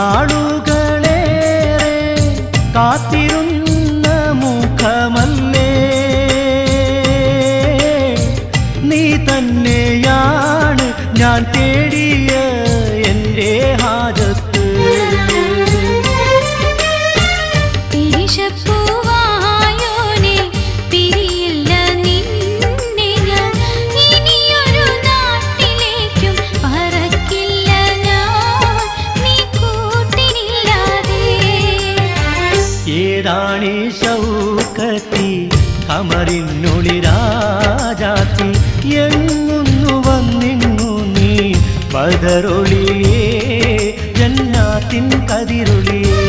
നാളുകളേറെ കാത്തിരുന്ന മുഖമല്ലേ നീ തന്നെയാണ് ഞാൻ തേടിയ എൻ്റെ ഹാജത്ത് ഏതാണീ ശൗക്കത്തി കമറിനുളിരാജാത്തി എങ്ങുന്നു വന്നിന്നു നീ ബദറൊളിയേ ജന്നാത്തിൻ കതിരൊളിയേ